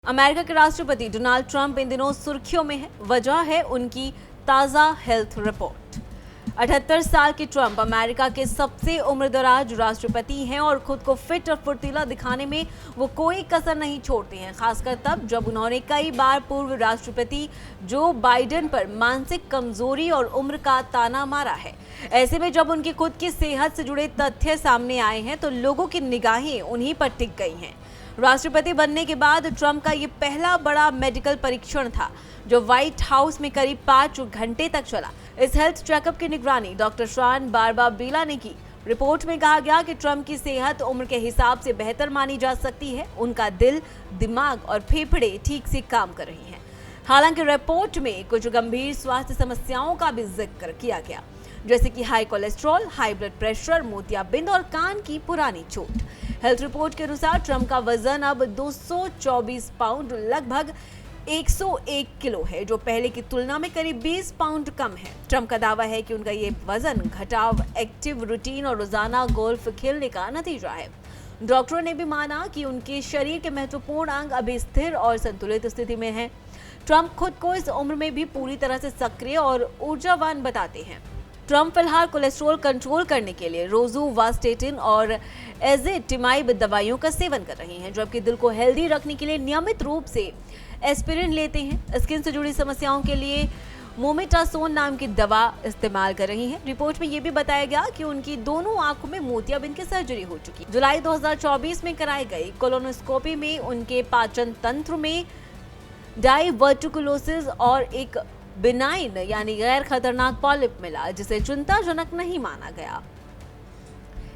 America के राष्ट्रपति Donald Trump इन दिनों सुर्खियों में है। वजह है उनकी ताजा हेल्थ रिपोर्ट। 78 साल के ट्रंप अमेरिका के सबसे उम्रदराज राष्ट्रपति हैं और खुद को फिट और फुर्तीला दिखाने में वो कोई कसर नहीं छोड़ते हैं, खासकर तब जब उन्होंने कई बार पूर्व राष्ट्रपति जो बाइडेन पर मानसिक कमजोरी और उम्र का ताना मारा है। ऐसे में जब उनकी खुद की सेहत से जुड़े तथ्य सामने आए हैं तो लोगों की निगाहें उन्हीं पर टिक गई हैं। राष्ट्रपति बनने के बाद ट्रंप का ये पहला बड़ा मेडिकल परीक्षण था जो व्हाइट हाउस में करीब 5 घंटे तक चला। इस हेल्थ चेकअप की निगरानी डॉक्टर शॉन बारबाबीला ने की। रिपोर्ट में कहा गया कि ट्रंप की सेहत उम्र के हिसाब से बेहतर मानी जा सकती है। उनका दिल, दिमाग और फेफड़े ठीक से काम कर रही हैं। हालांकि रिपोर्ट में कुछ गंभीर स्वास्थ्य समस्याओं का भी जिक्र किया गया, जैसे कि high cholesterol, high blood pressure, मोतियाबिंद और कान की पुरानी चोट। हेल्थ रिपोर्ट के अनुसार ट्रंप का वजन अब 224 पाउंड लगभग 101 किलो है, जो पहले की तुलना में करीब 20 पाउंड कम है। ट्रंप का दावा है कि उनका ये वजन घटाव एक्टिव रूटीन और रोजाना गोल्फ खेलने का नतीजा है। डॉक्टरों ने भी माना कि उनके शरीर के महत्वपूर्ण अंग अभी स्थिर और संतुलित स्थिति में हैं। ट्रंप खुद को इस उम्र में भी पूरी तरह से सक्रिय और ऊर्जावान बताते हैं। ट्रंप फिलहाल कोलेस्ट्रॉल कंट्रोल करने के लिए रोजुवास्टेटिन और एज़ेटिमाइब दवाइयों का सेवन कर रही हैं, जबकि दिल को हेल्दी रखने के लिए नियमित रूप से एस्पिरिन लेते हैं। स्किन से जुड़ी समस्याओं के लिए मोमेटासोन नाम की दवा इस्तेमाल कर रही हैं। रिपोर्ट में यह भी बताया गया कि उनकी दोनों आंखों में मोतियाबिंद की सर्जरी हो चुकी। जुलाई 2024 में कराई गई कोलोनोस्कोपी में उनके पाचन तंत्र में डाइवर्टिकुलोसिस और एक बिनाइन यानी गैर खतरनाक पॉलिप मिला, जिसे चिंताजनक नहीं माना गया।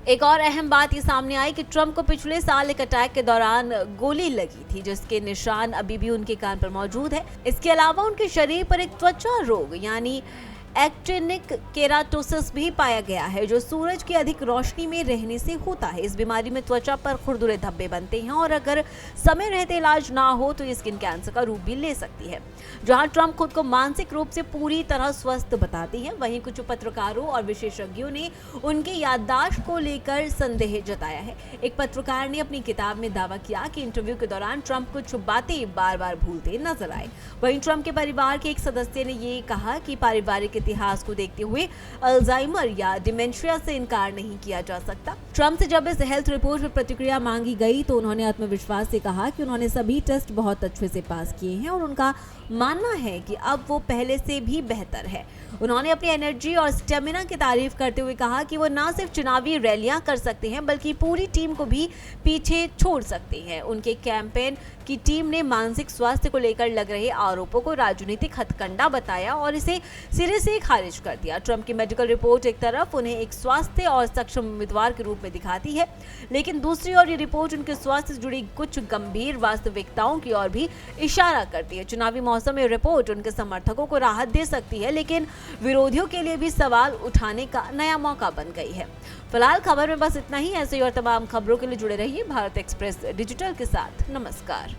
एक और अहम बात ये सामने आई कि ट्रंप को पिछले साल एक अटैक के दौरान गोली लगी थी, जिसके निशान अभी भी उनके कान पर मौजूद है। इसके अलावा उनके शरीर पर एक त्वचा रोग यानी एक्टिनिक केराटोसिस भी पाया गया है, जो सूरज की अधिक रोशनी में रहने से होता है। इस बीमारी में त्वचा पर खुरदुरे धब्बे बनते हैं और अगर समय रहते इलाज ना हो तो ये स्किन कैंसर का रूप भी ले सकती है। जहां ट्रंप खुद को मानसिक रूप से पूरी तरह स्वस्थ बताती हैं, वहीं कुछ पत्रकारों और विशेषज्ञों ने उनकी याददाश्त को लेकर संदेह जताया है। एक पत्रकार ने अपनी किताब में दावा किया कि इंटरव्यू के दौरान ट्रंप कुछ बातें बार बार भूलते नजर आए। वहीं ट्रंप के परिवार के एक सदस्य ने ये कहा कि पारिवारिक इतिहास को देखते हुए अल्जाइमर या डिमेंशिया से इनकार नहीं किया जा सकता। ट्रंप से जब इस हेल्थ रिपोर्ट पर प्रतिक्रिया मांगी गई तो उन्होंने आत्मविश्वास से कहा कि उन्होंने सभी टेस्ट बहुत अच्छे से पास किए हैं और उनका मानना है कि अब वो पहले से भी बेहतर है। उन्होंने अपनी एनर्जी और स्टेमिना की तारीफ करते हुए कहा कि वो न सिर्फ चुनावी रैलियां कर सकते हैं बल्कि पूरी टीम को भी पीछे छोड़ सकते हैं। उनके कैंपेन की टीम ने मानसिक स्वास्थ्य को लेकर लग रहे आरोपों को राजनीतिक हथकंडा बताया और इसे सिरे से खारिज कर दिया। ट्रंप की मेडिकल रिपोर्ट एक तरफ उन्हें एक स्वास्थ्य और सक्षम उम्मीदवार के रूप में दिखाती है, लेकिन दूसरी ओर ये रिपोर्ट उनके स्वास्थ्य से जुड़ी कुछ गंभीर वास्तविकताओं की ओर भी इशारा करती है। चुनावी मौसम में रिपोर्ट उनके समर्थकों को राहत दे सकती है, लेकिन विरोधियों के लिए भी सवाल उठाने का नया मौका बन गई है। फिलहाल खबर में बस इतना ही। ऐसे और तमाम खबरों के लिए जुड़े रहिए भारत एक्सप्रेस डिजिटल के साथ। नमस्कार।